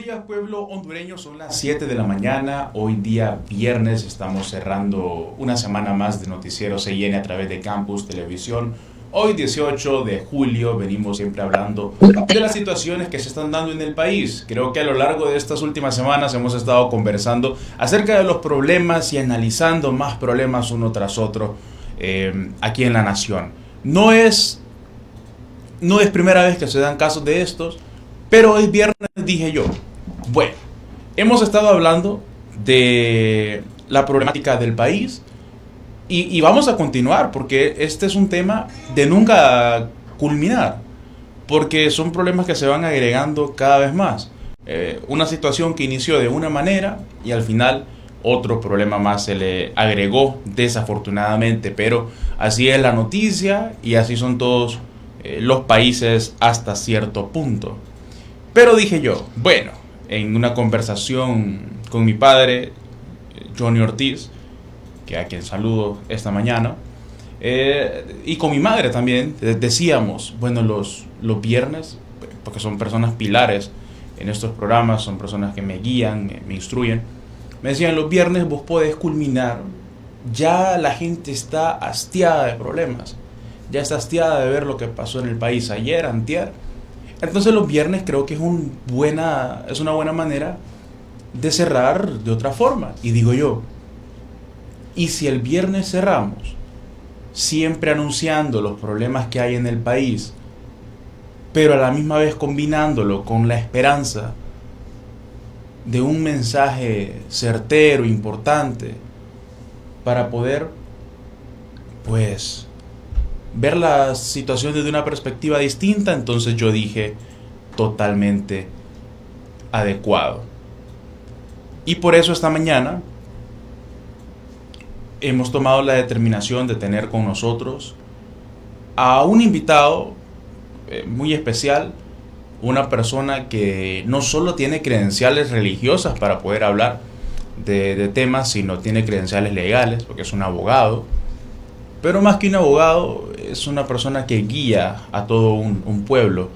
días, pueblo hondureño, son las 7 de la mañana, hoy día viernes, estamos cerrando una semana más de Noticiero CIN a través de Campus Televisión. Hoy 18 de julio venimos siempre hablando de las situaciones que se están dando en el país. Creo que a lo largo de estas últimas semanas hemos estado conversando acerca de los problemas y analizando más problemas uno tras otro aquí en la nación. No es primera vez que se dan casos de estos, pero hoy viernes dije yo, bueno, hemos estado hablando de la problemática del país y vamos a continuar porque este es un tema de nunca culminar, porque son problemas que se van agregando cada vez más. Una situación que inició de una manera y al final otro problema más se le agregó desafortunadamente, pero así es la noticia y así son todos los países hasta cierto punto. Pero dije yo, bueno, en una conversación con mi padre, Johnny Ortiz, que a quien saludo esta mañana, y con mi madre también, decíamos, bueno, los viernes, porque son personas pilares en estos programas, son personas que me guían, me instruyen, me decían, los viernes vos podés culminar, ya la gente está hastiada de problemas, ya está hastiada de ver lo que pasó en el país ayer, antier. Entonces los viernes creo que es una buena manera de cerrar de otra forma. Y digo yo, ¿y si el viernes cerramos siempre anunciando los problemas que hay en el país, pero a la misma vez combinándolo con la esperanza de un mensaje certero, importante, para poder, pues, ver la situación desde una perspectiva distinta? Entonces yo dije, totalmente adecuado. Y por eso esta mañana hemos tomado la determinación de tener con nosotros a un invitado muy especial, una persona que no solo tiene credenciales religiosas para poder hablar de temas, sino tiene credenciales legales, porque es un abogado. Pero más que un abogado, es una persona que guía a todo un pueblo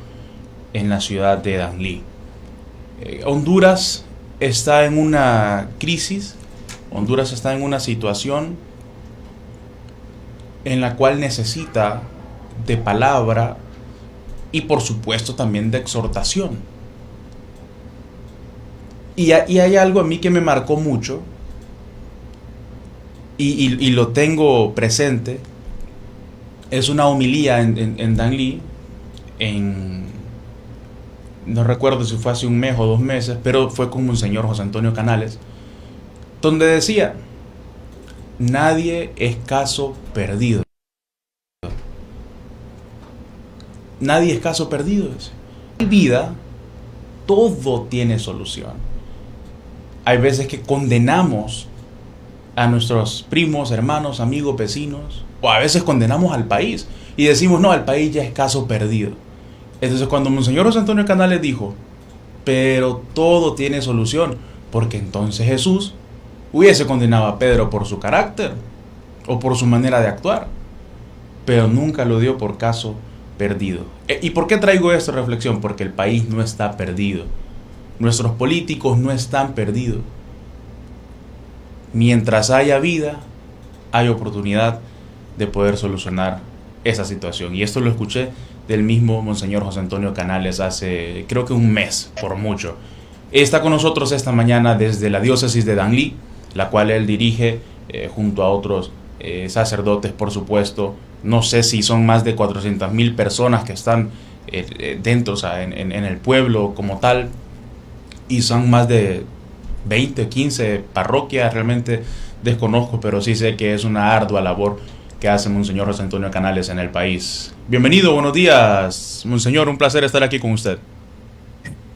en la ciudad de Danlí. Honduras está en una crisis, Honduras está en una situación en la cual necesita de palabra y por supuesto también de exhortación. Y hay algo a mí que me marcó mucho, y lo tengo presente. Es una homilía en Danlí, no recuerdo si fue hace un mes o 2 meses, pero fue con Monseñor José Antonio Canales, donde decía, nadie es caso perdido. Nadie es caso perdido. En vida, todo tiene solución. Hay veces que condenamos a nuestros primos, hermanos, amigos, vecinos, o a veces condenamos al país y decimos, no, el país ya es caso perdido. Entonces cuando Monseñor José Antonio Canales dijo, pero todo tiene solución, porque entonces Jesús hubiese condenado a Pedro por su carácter o por su manera de actuar, pero nunca lo dio por caso perdido. ¿Y por qué traigo esta reflexión? Porque el país no está perdido, nuestros políticos no están perdidos. Mientras haya vida, hay oportunidad de poder solucionar esa situación. Y esto lo escuché del mismo Monseñor José Antonio Canales hace, creo que un mes, por mucho. Está con nosotros esta mañana desde la diócesis de Danlí, la cual él dirige junto a otros sacerdotes, por supuesto. No sé si son más de 400,000 personas que están dentro, o sea, en el pueblo como tal, y son más de 20, 15 parroquias, realmente desconozco, pero sí sé que es una ardua labor que hace Monseñor José Antonio Canales en el país. Bienvenido, buenos días, Monseñor, un placer estar aquí con usted.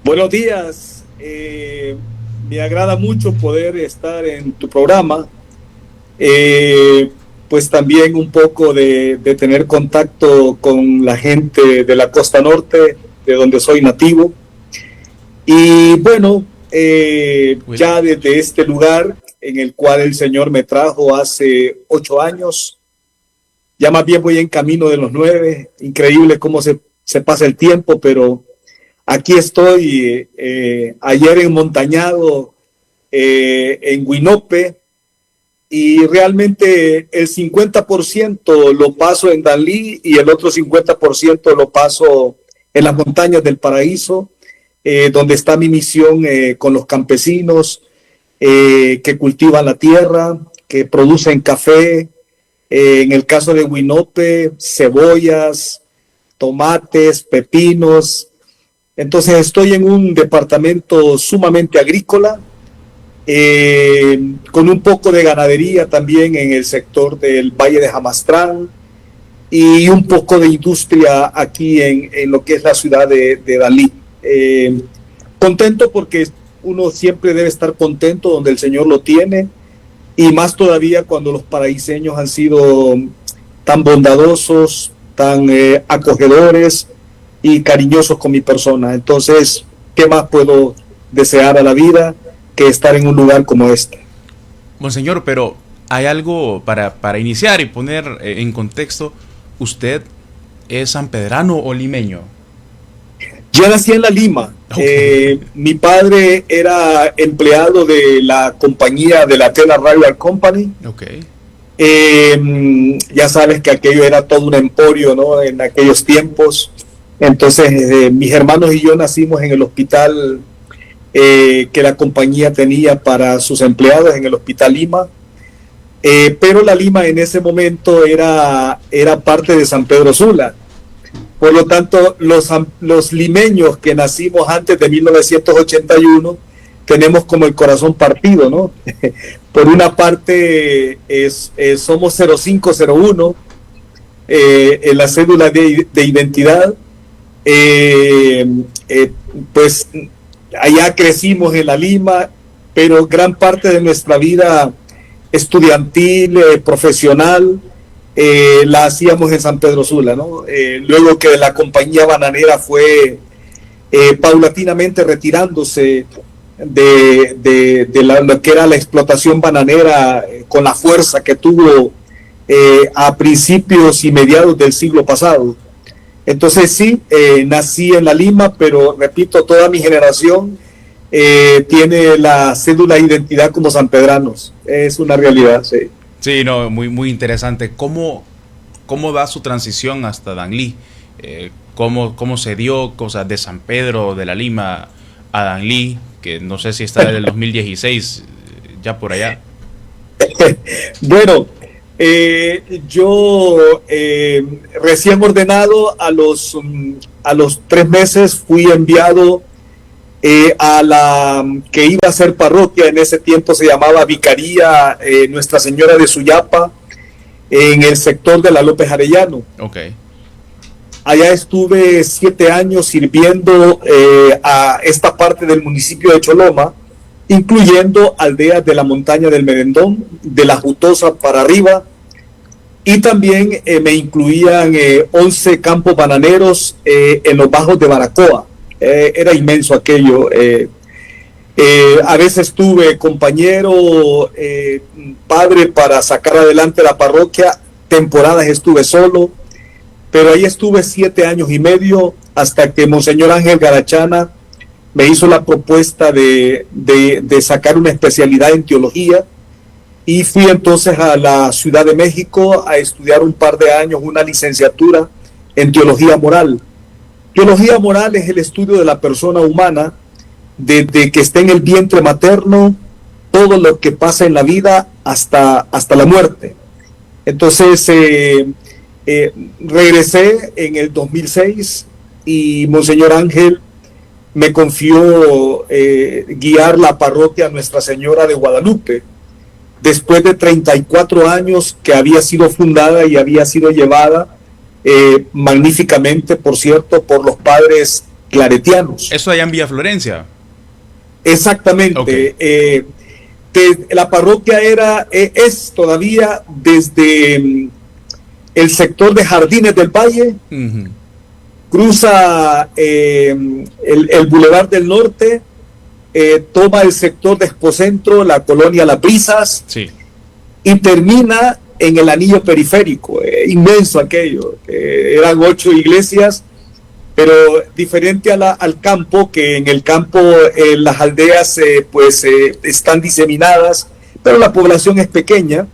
Buenos días, me agrada mucho poder estar en tu programa, pues también un poco de tener contacto con la gente de la costa norte, de donde soy nativo, y bueno, ya desde este lugar en el cual el Señor me trajo hace 8 años, ya más bien voy en camino de los 9, increíble cómo se pasa el tiempo, pero aquí estoy, ayer en Montañado, en Huinope, y realmente el 50% lo paso en Danlí y el otro 50% lo paso en las montañas del Paraíso, donde está mi misión con los campesinos que cultivan la tierra, que producen café, en el caso de Huinope, cebollas, tomates, pepinos. Entonces estoy en un departamento sumamente agrícola, con un poco de ganadería también en el sector del Valle de Jamastrán y un poco de industria aquí en lo que es la ciudad de Danlí. Contento porque uno siempre debe estar contento donde el Señor lo tiene, y más todavía cuando los paraíseños han sido tan bondadosos, tan acogedores y cariñosos con mi persona. Entonces, ¿qué más puedo desear a la vida que estar en un lugar como este? Monseñor, pero hay algo para iniciar y poner en contexto. ¿Usted es sanpedrano o limeño? Yo nací en La Lima. Okay. Mi padre era empleado de la compañía de la Tela Radio Company. Okay. Ya sabes que aquello era todo un emporio, ¿no? En aquellos tiempos. Entonces, mis hermanos y yo nacimos en el hospital que la compañía tenía para sus empleados, en el Hospital Lima. Pero La Lima en ese momento era parte de San Pedro Sula. Por lo tanto, los limeños que nacimos antes de 1981 tenemos como el corazón partido, ¿no? Por una parte, somos 0501 en la cédula de identidad. Pues allá crecimos en La Lima, pero gran parte de nuestra vida estudiantil, profesional, la hacíamos en San Pedro Sula, ¿no? Luego que la compañía bananera fue paulatinamente retirándose de lo que era la explotación bananera con la fuerza que tuvo a principios y mediados del siglo pasado. Entonces sí, nací en La Lima, pero repito, toda mi generación tiene la cédula de identidad como sanpedranos. Es una realidad, sí. Sí, no, muy interesante. ¿Cómo va su transición hasta Danlí? ¿Cómo se dio cosas de San Pedro de La Lima a Danlí? Que no sé si está desde el 2016, ya por allá. Bueno, yo recién ordenado, a los 3 meses fui enviado a la que iba a ser parroquia. En ese tiempo se llamaba Vicaría Nuestra Señora de Suyapa, en el sector de la López Arellano. Okay. Allá estuve 7 años sirviendo a esta parte del municipio de Choloma, incluyendo aldeas de la montaña del Merendón, de la Jutosa para arriba, y también me incluían 11 campos bananeros en los bajos de Baracoa. Era inmenso aquello. A veces tuve compañero, padre para sacar adelante la parroquia. Temporadas estuve solo, pero ahí estuve 7 años y medio hasta que Monseñor Ángel Garachana me hizo la propuesta de sacar una especialidad en teología, y fui entonces a la Ciudad de México a estudiar un par de años una licenciatura en teología moral. Teología moral es el estudio de la persona humana desde que está en el vientre materno, todo lo que pasa en la vida hasta la muerte. Entonces regresé en el 2006 y Monseñor Ángel me confió guiar la parroquia Nuestra Señora de Guadalupe, después de 34 años que había sido fundada y había sido llevada magníficamente, por cierto, por los padres claretianos. ¿Eso allá en Villa Florencia? Exactamente. Okay. La parroquia es todavía desde el sector de Jardines del Valle, cruza el Boulevard del Norte, toma el sector de Expocentro, la colonia Las Brisas, sí, y termina en el anillo periférico. Inmenso aquello. Eran 8 iglesias, pero diferente al campo, que en el campo las aldeas están diseminadas, pero la población es pequeña.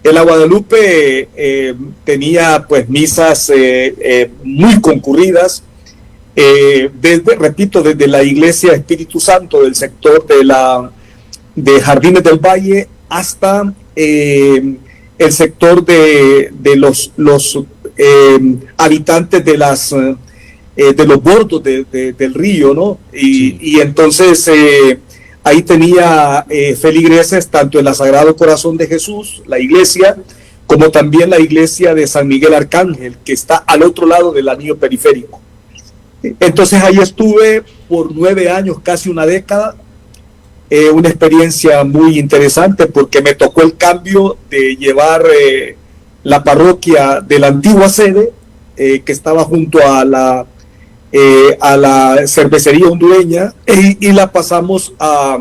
En la Guadalupe tenía pues misas muy concurridas, desde la iglesia Espíritu Santo del sector de Jardines del Valle hasta el sector de los habitantes de los bordos del río, ¿no? Y entonces ahí tenía feligreses tanto en la Sagrado Corazón de Jesús, la iglesia, como también la iglesia de San Miguel Arcángel, que está al otro lado del anillo periférico. Entonces ahí estuve por 9 años, casi una década, una experiencia muy interesante porque me tocó el cambio de llevar la parroquia de la antigua sede, que estaba junto a la cervecería hondureña, y la pasamos a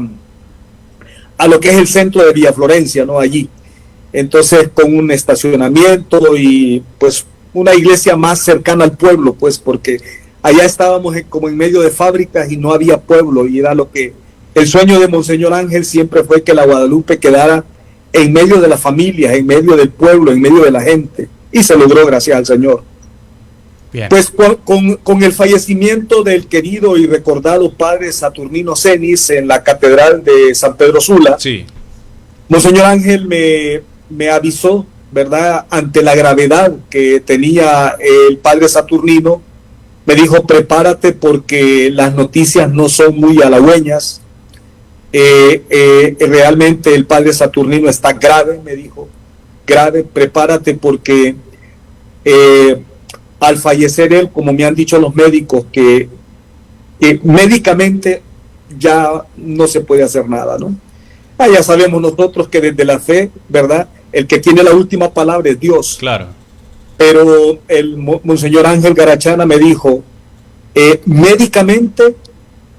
lo que es el centro de Villa Florencia, ¿no? Allí. Entonces, con un estacionamiento y pues una iglesia más cercana al pueblo, pues porque allá estábamos como en medio de fábricas y no había pueblo, y era lo que el sueño de Monseñor Ángel siempre fue, que la Guadalupe quedara en medio de las familias, en medio del pueblo, en medio de la gente, y se logró, gracias al Señor. Bien. Pues con el fallecimiento del querido y recordado padre Saturnino Cenis en la catedral de San Pedro Sula, sí, Monseñor Ángel me avisó, ¿verdad?, ante la gravedad que tenía el padre Saturnino. Me dijo: prepárate porque las noticias no son muy halagüeñas. Realmente el padre Saturnino está grave, me dijo, grave, prepárate porque al fallecer él, como me han dicho los médicos, que médicamente ya no se puede hacer nada, ¿no? Ya sabemos nosotros que desde la fe, ¿verdad?, el que tiene la última palabra es Dios. Claro. Pero el Monseñor Ángel Garachana me dijo, médicamente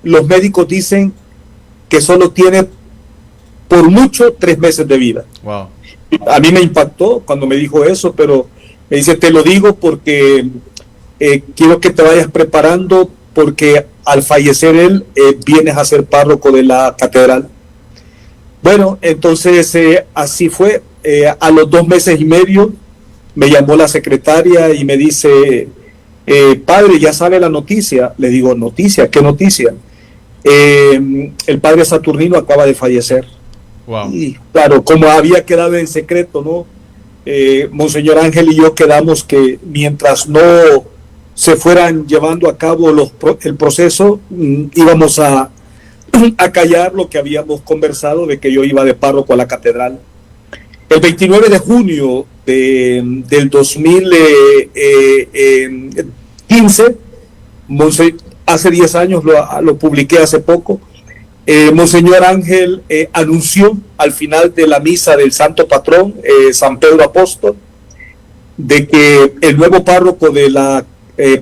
los médicos dicen que solo tiene por mucho 3 meses de vida. Wow. A mí me impactó cuando me dijo eso, pero me dice: te lo digo porque quiero que te vayas preparando, porque al fallecer él vienes a ser párroco de la catedral. Bueno, entonces así fue. A los 2 meses y medio me llamó la secretaria y me dice: padre, ¿ya sabe la noticia? Le digo: ¿noticia? ¿Qué noticia? El padre Saturnino acaba de fallecer. Wow. Y claro, como había quedado en secreto, ¿no? Monseñor Ángel y yo quedamos que mientras no se fueran llevando a cabo el proceso, íbamos a callar lo que habíamos conversado de que yo iba de párroco a la catedral. El 29 de junio del 2015, hace 10 años, lo publiqué hace poco, Monseñor Ángel anunció al final de la misa del Santo Patrón, San Pedro Apóstol, de que el nuevo párroco de la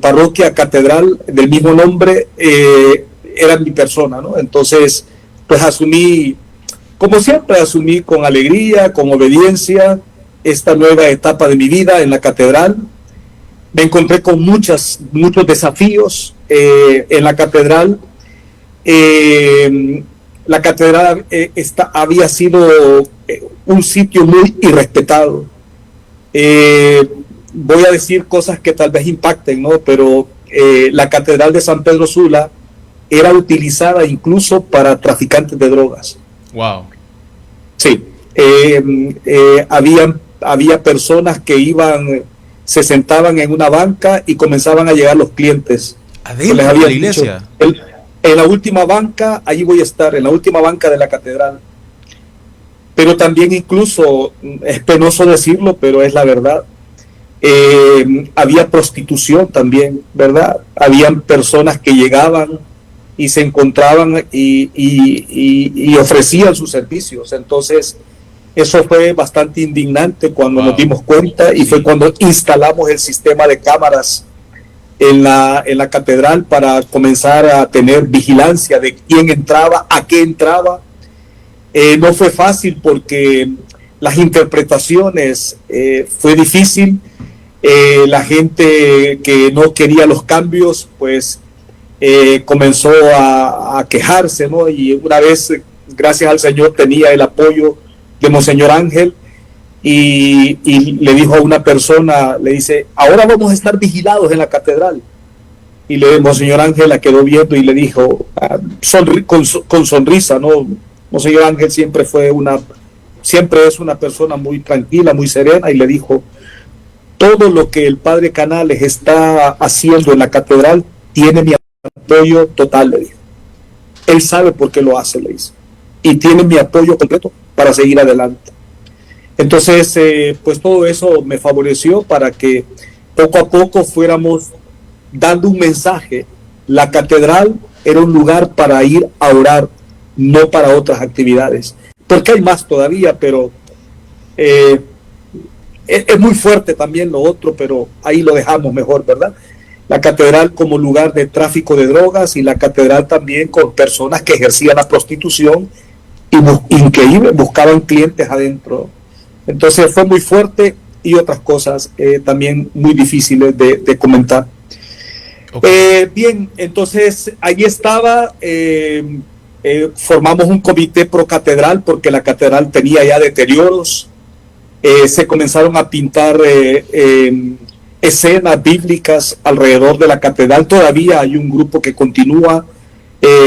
parroquia catedral del mismo nombre era mi persona, ¿no? Entonces, pues asumí, como siempre, asumí con alegría, con obediencia, esta nueva etapa de mi vida en la catedral. Me encontré con muchos desafíos en la catedral. La catedral había sido un sitio muy irrespetado. Voy a decir cosas que tal vez impacten, ¿no? Pero la catedral de San Pedro Sula era utilizada incluso para traficantes de drogas. Wow. Sí. Había personas que se sentaban en una banca y comenzaban a llegar los clientes. ¿Adentro de la iglesia? En la última banca, allí voy a estar, en la última banca de la catedral. Pero también, incluso, es penoso decirlo, pero es la verdad, había prostitución también, ¿verdad? Habían personas que llegaban y se encontraban y ofrecían sus servicios. Entonces, eso fue bastante indignante cuando nos dimos cuenta, y fue cuando instalamos el sistema de cámaras en la catedral para comenzar a tener vigilancia de quién entraba, a qué entraba. No fue fácil porque las interpretaciones fue difícil. La gente que no quería los cambios, pues comenzó a quejarse, ¿no? Y una vez, gracias al Señor, tenía el apoyo de Monseñor Ángel y le dijo a una persona, le dice, ahora vamos a estar vigilados en la catedral. Y Monseñor Ángel la quedó viendo y le dijo, con sonrisa, ¿no? Monseñor Ángel siempre es una persona muy tranquila, muy serena, y le dijo, todo lo que el Padre Canales está haciendo en la catedral tiene mi apoyo total, le dijo. Él sabe por qué lo hace, le dice, y tiene mi apoyo completo para seguir adelante. Entonces, pues todo eso me favoreció para que poco a poco fuéramos dando un mensaje. La catedral era un lugar para ir a orar, no para otras actividades, porque hay más todavía, pero es muy fuerte también lo otro, pero ahí lo dejamos mejor, ¿verdad? La catedral como lugar de tráfico de drogas, y la catedral también con personas que ejercían la prostitución y increíble, buscaban clientes adentro. Entonces fue muy fuerte, y otras cosas también muy difíciles de comentar. Okay. Bien, entonces ahí estaba, formamos un comité pro catedral porque la catedral tenía ya deterioros, se comenzaron a pintar escenas bíblicas alrededor de la catedral. Todavía hay un grupo que continúa.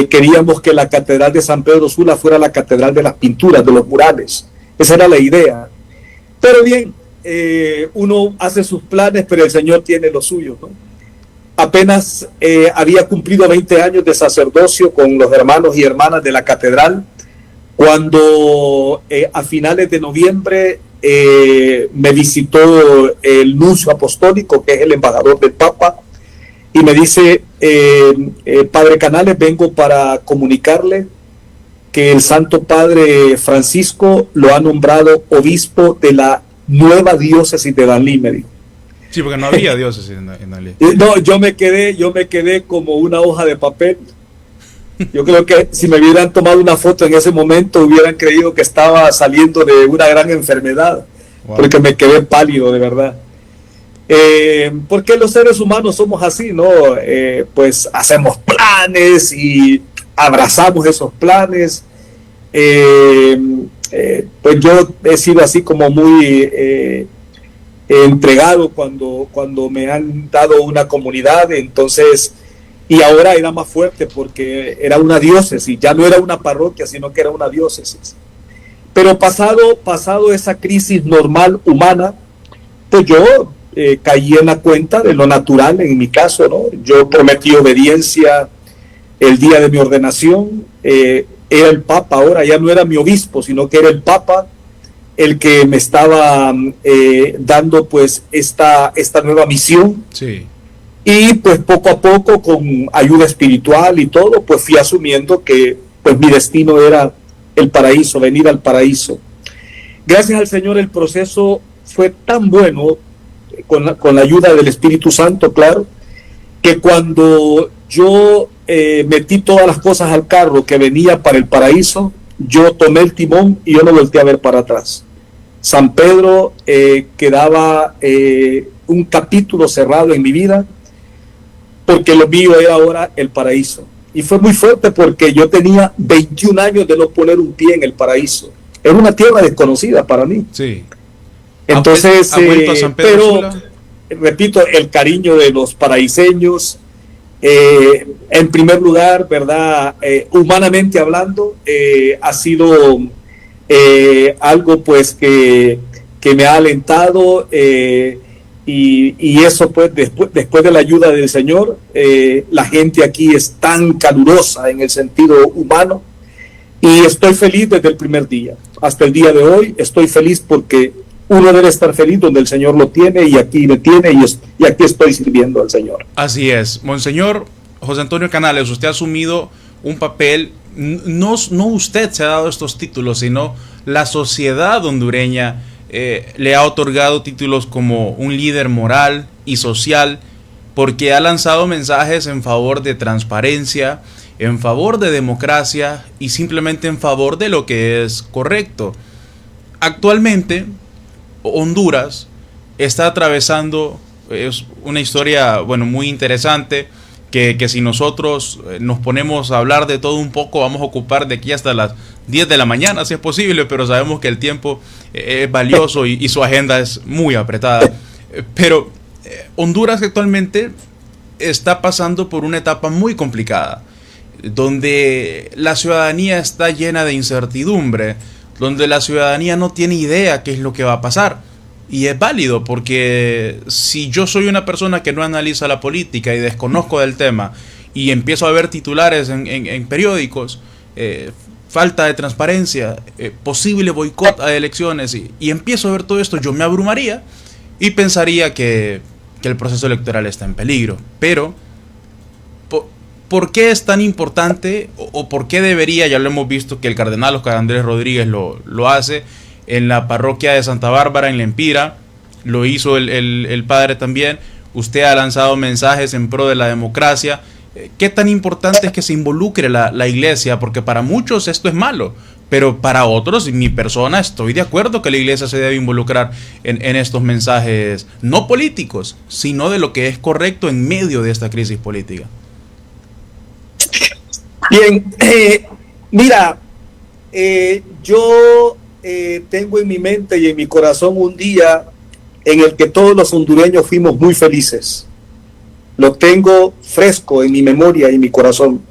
Queríamos que la catedral de San Pedro Sula fuera la catedral de las pinturas, de los murales. Esa era la idea. Pero bien, uno hace sus planes, pero el Señor tiene los suyos, ¿no? Apenas había cumplido 20 años de sacerdocio con los hermanos y hermanas de la catedral, cuando a finales de noviembre me visitó el nuncio apostólico, que es el embajador del Papa, y me dice, Padre Canales, vengo para comunicarle que el Santo Padre Francisco lo ha nombrado obispo de la nueva diócesis de Danlí, me dijo. Sí, porque no había diócesis en Danlí. No, yo me quedé como una hoja de papel. Yo creo que si me hubieran tomado una foto en ese momento, hubieran creído que estaba saliendo de una gran enfermedad. Wow. Porque me quedé pálido, de verdad. Porque los seres humanos somos así, ¿no? Pues hacemos planes y abrazamos esos planes. Pues yo he sido así como muy entregado cuando me han dado una comunidad, entonces, y ahora era más fuerte porque era una diócesis, ya no era una parroquia, sino que era una diócesis. Pero pasado esa crisis normal humana, pues yo caí en la cuenta de lo natural en mi caso, ¿no? Yo prometí obediencia el día de mi ordenación, era el Papa, ahora ya no era mi obispo, sino que era el Papa el que me estaba dando pues esta nueva misión. Sí. Y pues poco a poco, con ayuda espiritual y todo, pues fui asumiendo que pues mi destino era el paraíso, venir al paraíso. Gracias al Señor el proceso fue tan bueno, con la ayuda del Espíritu Santo, claro, que cuando yo metí todas las cosas al carro que venía para el paraíso, yo tomé el timón y yo no volteé a ver para atrás. San Pedro quedaba un capítulo cerrado en mi vida, porque lo mío era ahora el paraíso. Y fue muy fuerte porque yo tenía 21 años de no poner un pie en el paraíso. Era una tierra desconocida para mí. Sí. Entonces, ¿ha San Pedro pero Sula? Repito, el cariño de los paraíseños, en primer lugar, ¿verdad? Humanamente hablando, ha sido algo pues que me ha alentado, y eso pues después de la ayuda del Señor, la gente aquí es tan calurosa en el sentido humano, y estoy feliz desde el primer día hasta el día de hoy. Estoy feliz porque uno debe estar feliz donde el Señor lo tiene, y aquí me tiene, y aquí estoy sirviendo al Señor. Así es. Monseñor José Antonio Canales, usted ha asumido un papel, no usted se ha dado estos títulos, sino la sociedad hondureña le ha otorgado títulos como un líder moral y social, porque ha lanzado mensajes en favor de transparencia, en favor de democracia y simplemente en favor de lo que es correcto. Actualmente, Honduras está atravesando es una historia, bueno, muy interesante, que si nosotros nos ponemos a hablar de todo un poco, vamos a ocupar de aquí hasta las 10 de la mañana, si es posible, pero sabemos que el tiempo es valioso y su agenda es muy apretada. Pero Honduras actualmente está pasando por una etapa muy complicada, donde la ciudadanía está llena de incertidumbre, donde la ciudadanía no tiene idea qué es lo que va a pasar. Y es válido, porque si yo soy una persona que no analiza la política y desconozco del tema y empiezo a ver titulares en periódicos, falta de transparencia, posible boicot a elecciones, y empiezo a ver todo esto, yo me abrumaría y pensaría que el proceso electoral está en peligro. Pero ¿por qué es tan importante o por qué debería? Ya lo hemos visto que el cardenal Oscar Andrés Rodríguez lo hace en la parroquia de Santa Bárbara, en Lempira, lo hizo el padre también. Usted ha lanzado mensajes en pro de la democracia. ¿Qué tan importante es que se involucre la iglesia? Porque para muchos esto es malo, pero para otros, y mi persona, estoy de acuerdo que la iglesia se debe involucrar en estos mensajes no políticos, sino de lo que es correcto en medio de esta crisis política. Bien, mira, yo tengo en mi mente y en mi corazón un día en el que todos los hondureños fuimos muy felices. Lo tengo fresco en mi memoria y en mi corazón.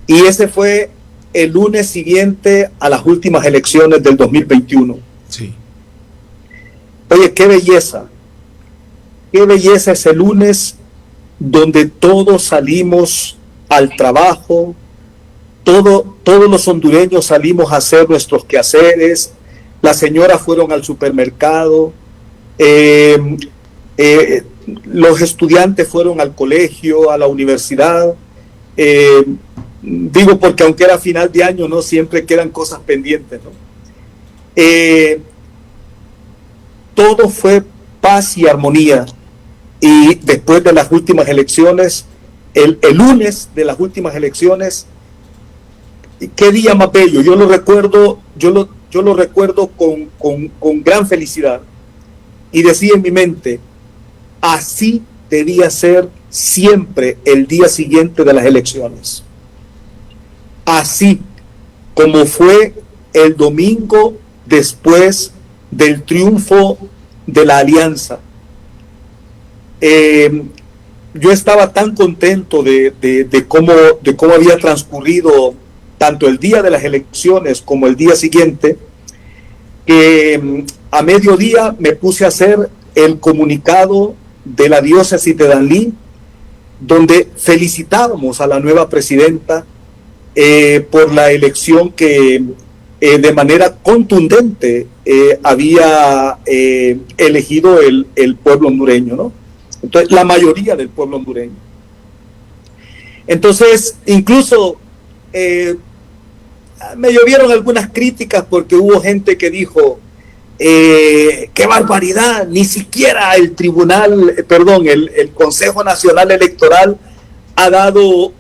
Y ese fue el lunes siguiente a las últimas elecciones del 2021. Sí. Oye, qué belleza ese lunes donde todos salimos al trabajo, todos los hondureños salimos a hacer nuestros quehaceres, las señoras fueron al supermercado, los estudiantes fueron al colegio, a la universidad. Digo porque aunque era final de año, no siempre quedan cosas pendientes, ¿no? Todo fue paz y armonía. Y después de las últimas elecciones, el lunes de las últimas elecciones, qué día más bello. Yo lo recuerdo con gran felicidad, y decía en mi mente, así debía ser siempre el día siguiente de las elecciones, así como fue el domingo después del triunfo de la alianza. Yo estaba tan contento de cómo había transcurrido tanto el día de las elecciones como el día siguiente, que a mediodía me puse a hacer el comunicado de la diócesis de Danlí, donde felicitábamos a la nueva presidenta por la elección que de manera contundente había elegido el pueblo hondureño, ¿no? Entonces, la mayoría del pueblo hondureño. Entonces, incluso me llovieron algunas críticas porque hubo gente que dijo, qué barbaridad, ni siquiera el Consejo Nacional Electoral ha dado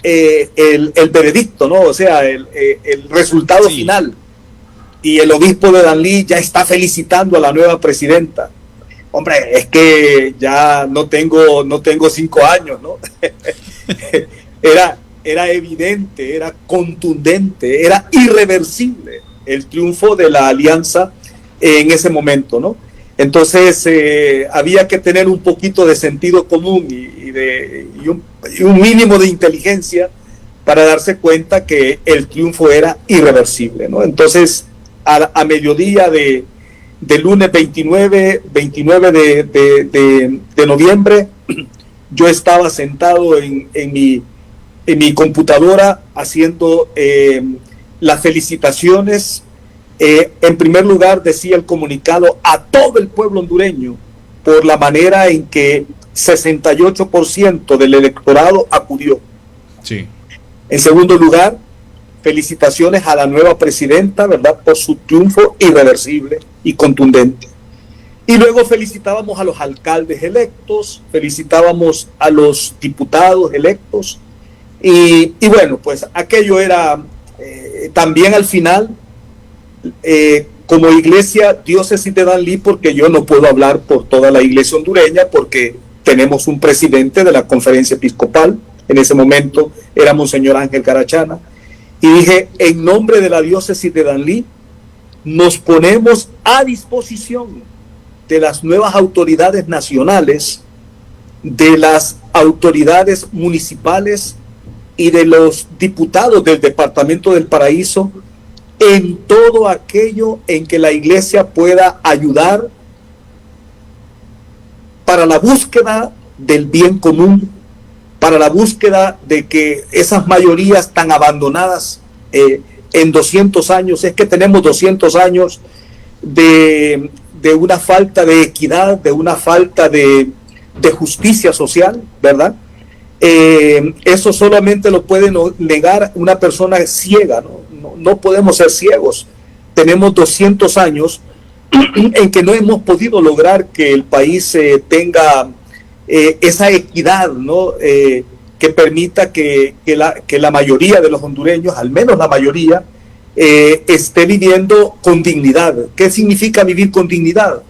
el veredicto, ¿no? O sea, el resultado final. Y el obispo de Danlí ya está felicitando a la nueva presidenta. Hombre, es que ya no tengo 5 años, ¿no? Era evidente, era contundente, era irreversible el triunfo de la alianza en ese momento, ¿no? Entonces había que tener un poquito de sentido común y un mínimo de inteligencia para darse cuenta que el triunfo era irreversible, ¿no? Entonces, a mediodía de lunes 29 de noviembre, yo estaba sentado en mi computadora haciendo las felicitaciones. En primer lugar, decía el comunicado a todo el pueblo hondureño por la manera en que 68% del electorado acudió. Sí. En segundo lugar, felicitaciones a la nueva presidenta, ¿verdad?, por su triunfo irreversible y contundente. Y luego felicitábamos a los alcaldes electos, felicitábamos a los diputados electos, y bueno, pues aquello era también al final como iglesia Diócesis de Danlí, porque yo no puedo hablar por toda la iglesia hondureña, porque tenemos un presidente de la conferencia episcopal, en ese momento era Monseñor Ángel Carachana, y dije, en nombre de la Diócesis de Danlí, nos ponemos a disposición de las nuevas autoridades nacionales, de las autoridades municipales y de los diputados del Departamento del Paraíso en todo aquello en que la iglesia pueda ayudar para la búsqueda del bien común, para la búsqueda de que esas mayorías tan abandonadas en 200 años, es que tenemos 200 años de una falta de equidad, de una falta de justicia social, ¿verdad? Eso solamente lo puede negar una persona ciega, no podemos ser ciegos. Tenemos 200 años en que no hemos podido lograr que el país tenga esa equidad, ¿no? Que permita que la mayoría de los hondureños, al menos la mayoría, esté viviendo con dignidad. ¿Qué significa vivir con dignidad?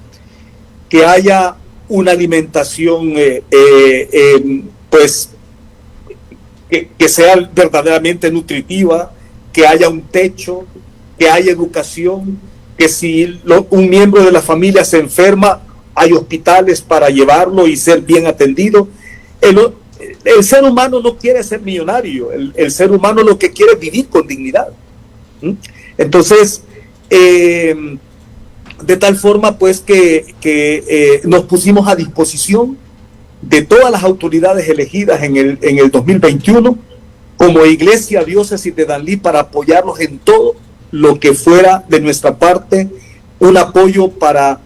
Que haya una alimentación pues que sea verdaderamente nutritiva, que haya un techo, que haya educación, que si un miembro de la familia se enferma, hay hospitales para llevarlo y ser bien atendido. El ser humano no quiere ser millonario, el ser humano lo que quiere es vivir con dignidad. Entonces, de tal forma pues que nos pusimos a disposición de todas las autoridades elegidas en el 2021 como Iglesia Diócesis de Danlí para apoyarlos en todo lo que fuera de nuestra parte, un apoyo para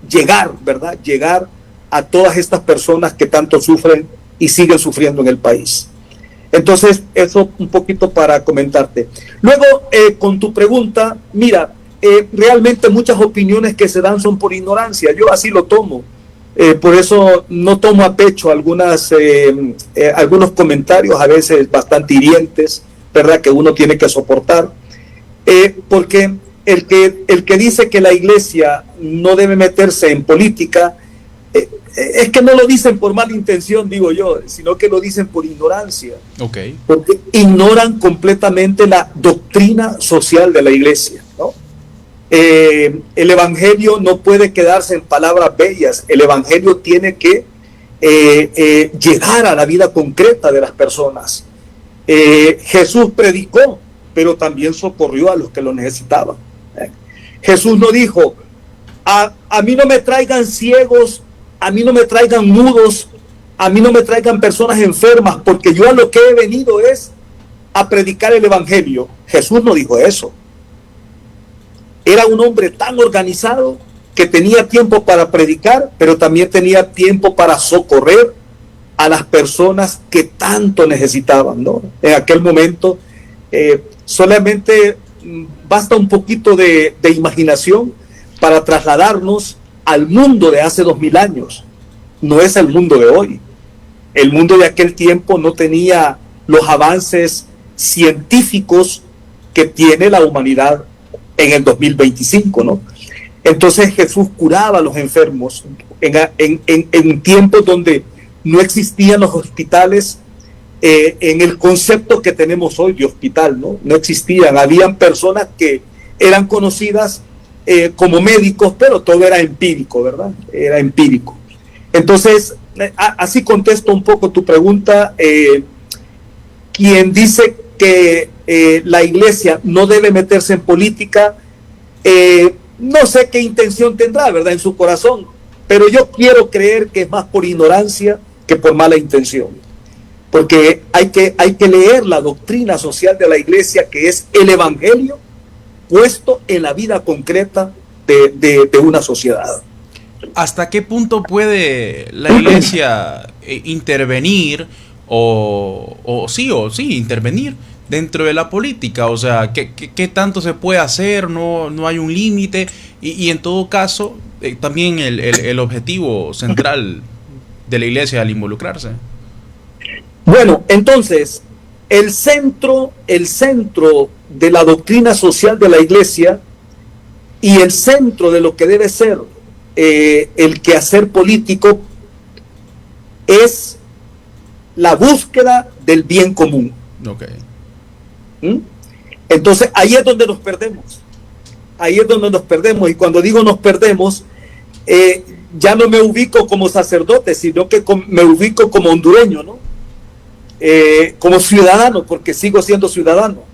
llegar, ¿verdad? Llegar a todas estas personas que tanto sufren y siguen sufriendo en el país. Entonces, eso un poquito para comentarte. Luego, con tu pregunta, mira, realmente muchas opiniones que se dan son por ignorancia, yo así lo tomo. Por eso no tomo a pecho algunos comentarios a veces bastante hirientes, ¿verdad? Que uno tiene que soportar. Porque el que dice que la iglesia no debe meterse en política, es que no lo dicen por mala intención, digo yo, sino que lo dicen por ignorancia. Okay. Porque ignoran completamente la doctrina social de la iglesia, ¿no? El evangelio no puede quedarse en palabras bellas, el evangelio tiene que llegar a la vida concreta de las personas. Jesús predicó, pero también socorrió a los que lo necesitaban. Jesús no dijo, a mí no me traigan ciegos, a mí no me traigan mudos, a mí no me traigan personas enfermas, porque yo a lo que he venido es a predicar el evangelio. Jesús no dijo eso. Era un hombre tan organizado que tenía tiempo para predicar, pero también tenía tiempo para socorrer a las personas que tanto necesitaban, ¿no? En aquel momento solamente basta un poquito de imaginación para trasladarnos al mundo de hace 2000 años. No es el mundo de hoy. El mundo de aquel tiempo no tenía los avances científicos que tiene la humanidad en el 2025, ¿no? Entonces Jesús curaba a los enfermos en tiempos donde no existían los hospitales en el concepto que tenemos hoy de hospital, ¿no? No existían. Habían personas que eran conocidas como médicos, pero todo era empírico, ¿verdad? Era empírico. Entonces, así contesto un poco tu pregunta. Quien dice que la iglesia no debe meterse en política, no sé qué intención tendrá, ¿verdad?, en su corazón, pero yo quiero creer que es más por ignorancia que por mala intención, porque hay que leer la doctrina social de la iglesia, que es el evangelio puesto en la vida concreta de una sociedad. ¿Hasta qué punto puede la iglesia intervenir o sí intervenir dentro de la política? O sea, ¿qué tanto se puede hacer? No hay un límite y en todo caso también el objetivo central de la iglesia al involucrarse. Bueno, entonces el centro de la doctrina social de la iglesia Y el centro de lo que debe ser el quehacer político es la búsqueda del bien común. Okay. Entonces ahí es donde nos perdemos. Ahí es donde nos perdemos. Y cuando digo nos perdemos, ya no me ubico como sacerdote, sino que me ubico como hondureño, ¿no? Como ciudadano, porque sigo siendo ciudadano.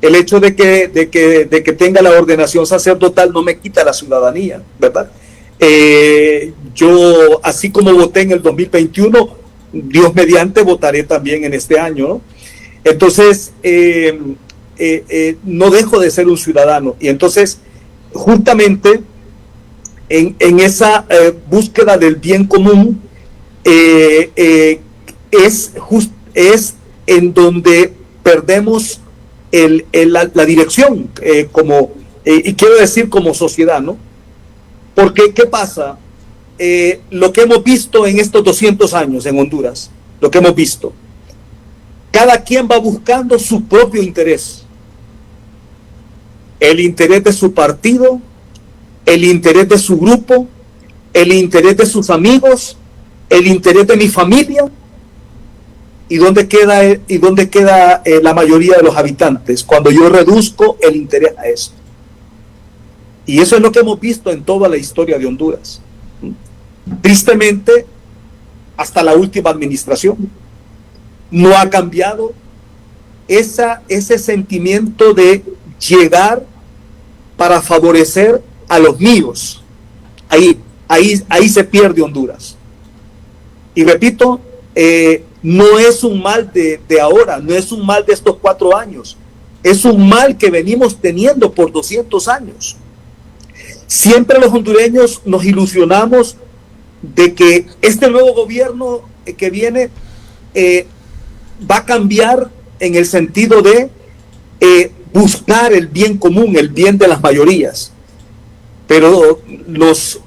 El hecho de que tenga la ordenación sacerdotal no me quita la ciudadanía, ¿verdad? Yo, así como voté en el 2021, Dios mediante votaré también en este año, ¿no? Entonces, no dejo de ser un ciudadano. Y entonces, justamente, en esa búsqueda del bien común, es en donde perdemos la dirección, y quiero decir como sociedad, ¿no? Porque, ¿qué pasa? Lo que hemos visto en estos 200 años en Honduras, lo que hemos visto, cada quien va buscando su propio interés. El interés de su partido, el interés de su grupo, el interés de sus amigos, el interés de mi familia. ¿Y dónde queda la mayoría de los habitantes cuando yo reduzco el interés a eso? Y eso es lo que hemos visto en toda la historia de Honduras. Tristemente, hasta la última administración no ha cambiado ese sentimiento de llegar para favorecer a los míos. Ahí se pierde Honduras. Y repito, no es un mal de ahora, no es un mal de estos 4 años, es un mal que venimos teniendo por 200 años. Siempre los hondureños nos ilusionamos de que este nuevo gobierno que viene va a cambiar en el sentido de buscar el bien común, el bien de las mayorías. Pero nos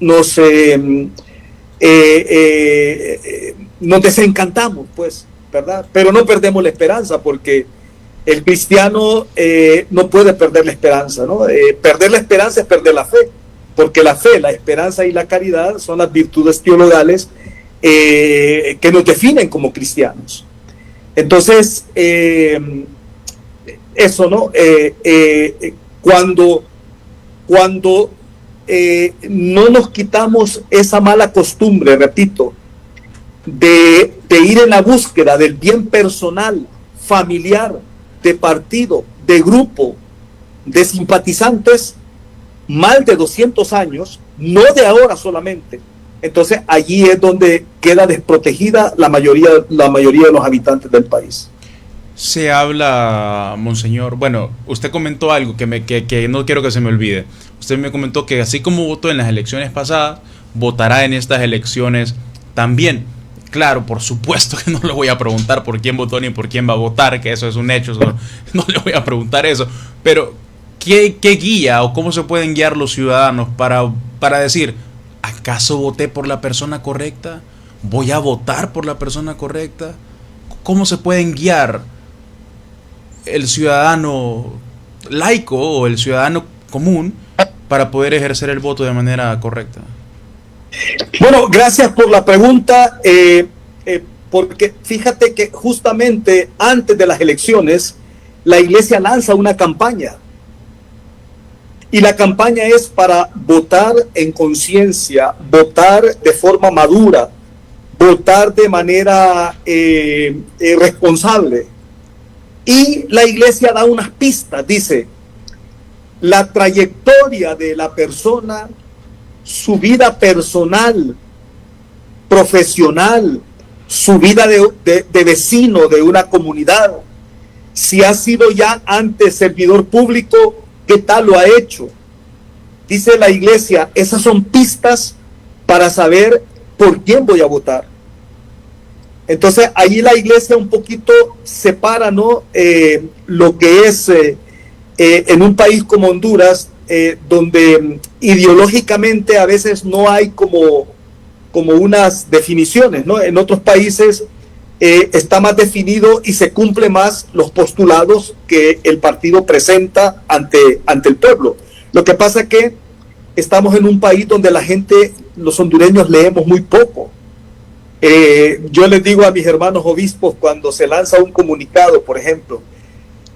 desencantamos, pues, ¿verdad? Pero no perdemos la esperanza, porque el cristiano no puede perder la esperanza, ¿no? Perder la esperanza es perder la fe, porque la fe, la esperanza y la caridad son las virtudes teologales que nos definen como cristianos. Entonces, eso, ¿no? Cuando no nos quitamos esa mala costumbre, repito, de ir en la búsqueda del bien personal, familiar, de partido, de grupo, de simpatizantes, mal de 200 años, no de ahora solamente. Entonces allí es donde queda desprotegida la mayoría de los habitantes del país. Se habla, monseñor, bueno, usted comentó algo que no quiero que se me olvide. Usted me comentó que así como votó en las elecciones pasadas, votará en estas elecciones también. Claro, por supuesto que no le voy a preguntar por quién votó ni por quién va a votar, que eso es un hecho, no le voy a preguntar eso. Pero, ¿qué guía o cómo se pueden guiar los ciudadanos para decir, ¿acaso voté por la persona correcta? ¿Voy a votar por la persona correcta? ¿Cómo se pueden guiar el ciudadano laico o el ciudadano común para poder ejercer el voto de manera correcta? Bueno, gracias por la pregunta, porque fíjate que justamente antes de las elecciones la Iglesia lanza una campaña, y la campaña es para votar en conciencia, votar de forma madura, votar de manera responsable. Y la Iglesia da unas pistas, dice: la trayectoria de la persona, su vida personal, profesional, su vida de vecino de una comunidad, si ha sido ya antes servidor público, ¿qué tal lo ha hecho? Dice la Iglesia, esas son pistas para saber por quién voy a votar. Entonces ahí la Iglesia un poquito separa, ¿no? Lo que es en un país como Honduras, donde ideológicamente a veces no hay como unas definiciones, ¿no? En otros países está más definido y se cumple más los postulados que el partido presenta ante el pueblo. Lo que pasa es que estamos en un país donde la gente, los hondureños, leemos muy poco. Yo les digo a mis hermanos obispos cuando se lanza un comunicado, por ejemplo,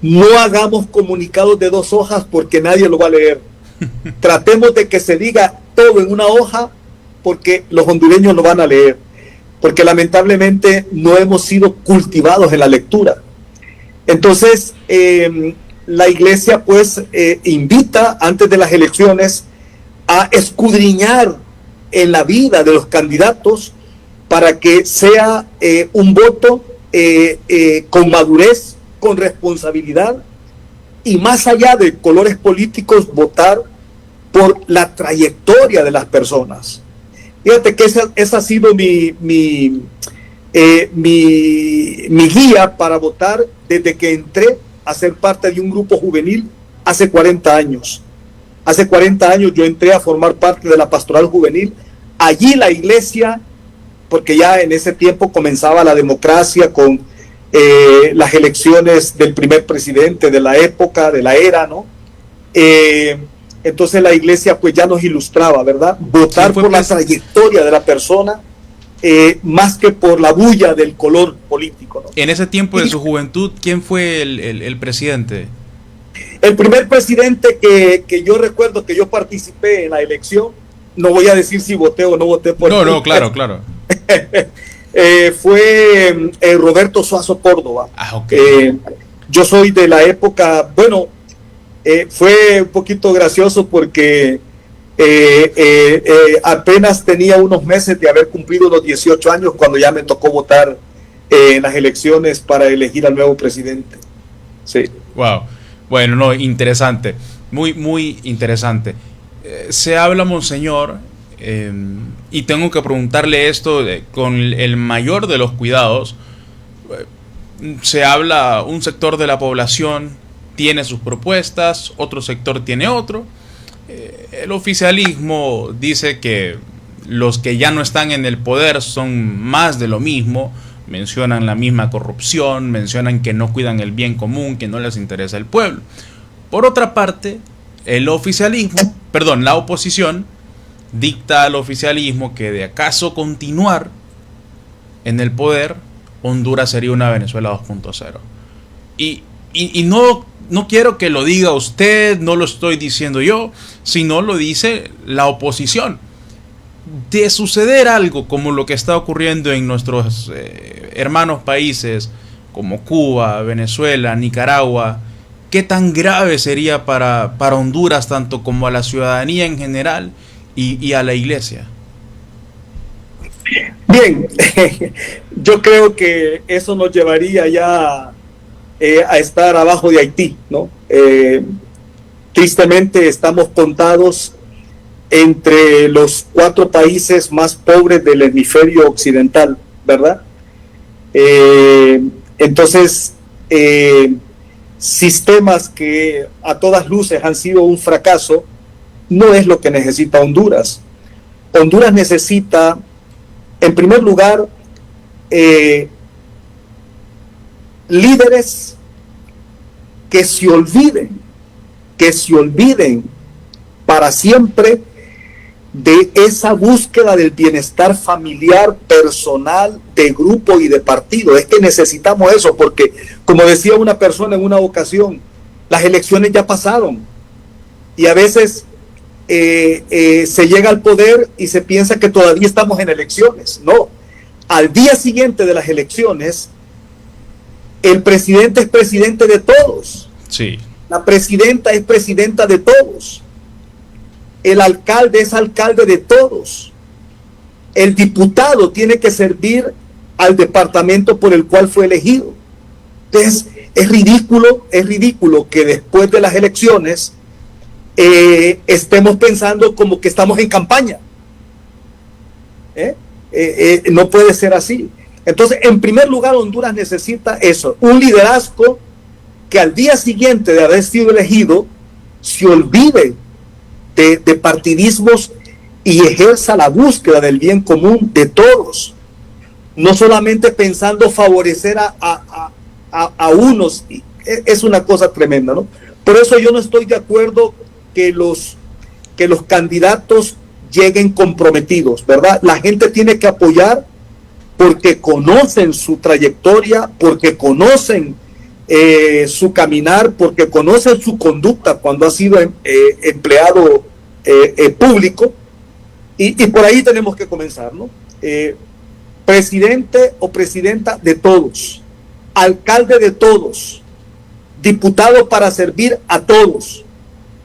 no hagamos comunicados de 2 hojas porque nadie lo va a leer. Tratemos de que se diga todo en una hoja porque los hondureños lo van a leer, porque lamentablemente no hemos sido cultivados en la lectura. Entonces, la iglesia pues invita antes de las elecciones a escudriñar en la vida de los candidatos para que sea un voto con madurez, con responsabilidad y más allá de colores políticos, votar por la trayectoria de las personas. Fíjate que esa ha sido mi guía para votar desde que entré a ser parte de un grupo juvenil hace 40 años. Hace 40 años yo entré a formar parte de la pastoral juvenil. Allí la iglesia, porque ya en ese tiempo comenzaba la democracia con las elecciones del primer presidente de la época, de la era, ¿no? Entonces la iglesia pues ya nos ilustraba, ¿verdad? Votar por la trayectoria de la persona más que por la bulla del color político, ¿no? En ese tiempo de su juventud, ¿quién fue el presidente? El primer presidente que yo recuerdo que yo participé en la elección, no voy a decir si voté o no voté por él. No, claro. Fue Roberto Suazo Córdoba. Okay. Yo soy de la época, bueno, fue un poquito gracioso porque apenas tenía unos meses de haber cumplido los 18 años cuando ya me tocó votar en las elecciones para elegir al nuevo presidente. Sí. Wow. Bueno, no, interesante. Muy interesante. Se habla, monseñor, y tengo que preguntarle esto con el mayor de los cuidados. Se habla, un sector de la población tiene sus propuestas, otro sector tiene otro. El oficialismo dice que los que ya no están en el poder son más de lo mismo, mencionan la misma corrupción, mencionan que no cuidan el bien común, que no les interesa el pueblo. Por otra parte, la oposición dicta al oficialismo que de acaso continuar en el poder, Honduras sería una Venezuela 2.0. Y no quiero que lo diga usted, no lo estoy diciendo yo, sino lo dice la oposición. De suceder algo como lo que está ocurriendo en nuestros hermanos países como Cuba, Venezuela, Nicaragua, ¿qué tan grave sería para Honduras, tanto como a la ciudadanía en general y a la iglesia? Bien, yo creo que eso nos llevaría ya a estar abajo de Haití, ¿no? Tristemente estamos contados entre los 4 países más pobres del hemisferio occidental, ¿verdad? Entonces, sistemas que a todas luces han sido un fracaso, no es lo que necesita Honduras. Honduras necesita, en primer lugar, líderes que se olviden para siempre de esa búsqueda del bienestar familiar, personal, de grupo y de partido. Es que necesitamos eso, porque como decía una persona en una ocasión, las elecciones ya pasaron y a veces se llega al poder y se piensa que todavía estamos en elecciones. No, al día siguiente de las elecciones el presidente es presidente de todos. Sí. La presidenta es presidenta de todos. El alcalde es alcalde de todos. El diputado tiene que servir al departamento por el cual fue elegido. Entonces, es ridículo que después de las elecciones estemos pensando como que estamos en campaña. No puede ser así. Entonces, en primer lugar, Honduras necesita eso, un liderazgo que al día siguiente de haber sido elegido se olvide de partidismos y ejerza la búsqueda del bien común de todos, no solamente pensando favorecer a unos. Es una cosa tremenda, ¿no? Por eso yo no estoy de acuerdo que los que los candidatos lleguen comprometidos, ¿verdad? La gente tiene que apoyar porque conocen su trayectoria, porque conocen su caminar, porque conocen su conducta cuando ha sido empleado público, y por ahí tenemos que comenzar, ¿no? Presidente o presidenta de todos, alcalde de todos, diputado para servir a todos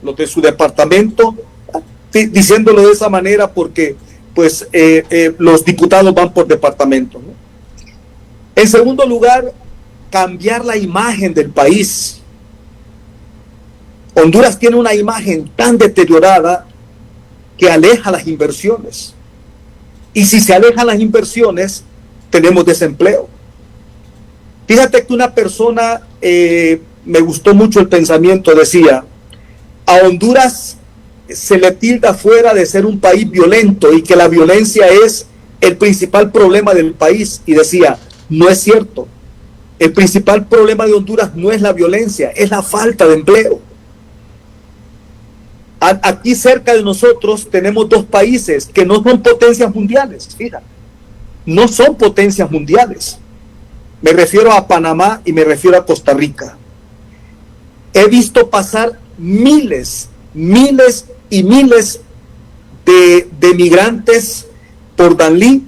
los de su departamento, diciéndolo de esa manera porque pues los diputados van por departamento, ¿no? En segundo lugar, cambiar la imagen del país. Honduras tiene una imagen tan deteriorada que aleja las inversiones. Y si se alejan las inversiones, tenemos desempleo. Fíjate que una persona, me gustó mucho el pensamiento, decía, a Honduras se le tilda fuera de ser un país violento y que la violencia es el principal problema del país. Y decía, no es cierto. El principal problema de Honduras no es la violencia, es la falta de empleo. Aquí cerca de nosotros tenemos dos países que no son potencias mundiales, fíjate, no son potencias mundiales. Me refiero a Panamá y me refiero a Costa Rica. He visto pasar miles y miles de migrantes por Danlí,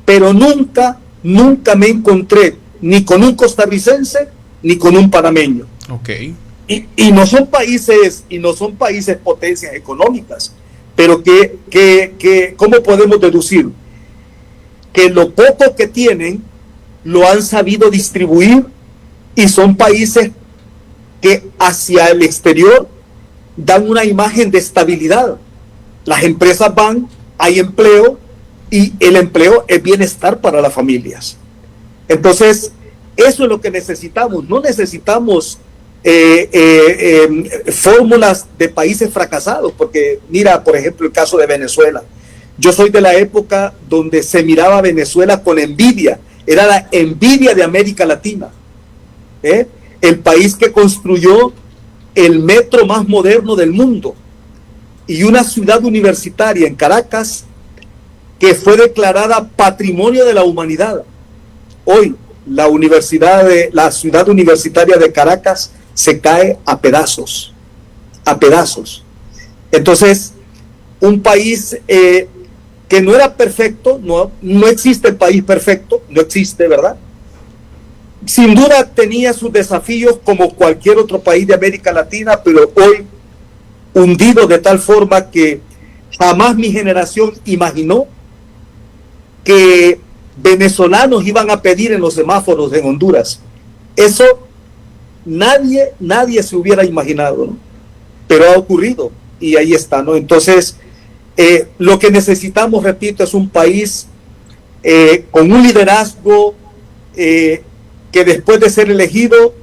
pero nunca me encontré ni con un costarricense ni con un panameño. Okay. Y no son países potencias económicas, pero ¿cómo podemos deducir? Que lo poco que tienen lo han sabido distribuir y son países que hacia el exterior dan una imagen de estabilidad. Las empresas van, hay empleo y el empleo es bienestar para las familias. Entonces, eso es lo que necesitamos. No necesitamos fórmulas de países fracasados, porque mira, por ejemplo, el caso de Venezuela. Yo soy de la época donde se miraba a Venezuela con envidia, era la envidia de América Latina, el país que construyó el metro más moderno del mundo y una ciudad universitaria en Caracas que fue declarada Patrimonio de la Humanidad. Hoy la ciudad universitaria de Caracas se cae a pedazos. Entonces, un país que no era perfecto, no existe el país perfecto, no existe, ¿verdad? Sin duda tenía sus desafíos como cualquier otro país de América Latina, pero hoy hundido de tal forma que jamás mi generación imaginó que venezolanos iban a pedir en los semáforos en Honduras. Eso nadie se hubiera imaginado, ¿no? Pero ha ocurrido y ahí está, ¿no? Entonces, lo que necesitamos, repito, es un país con un liderazgo que después de ser elegido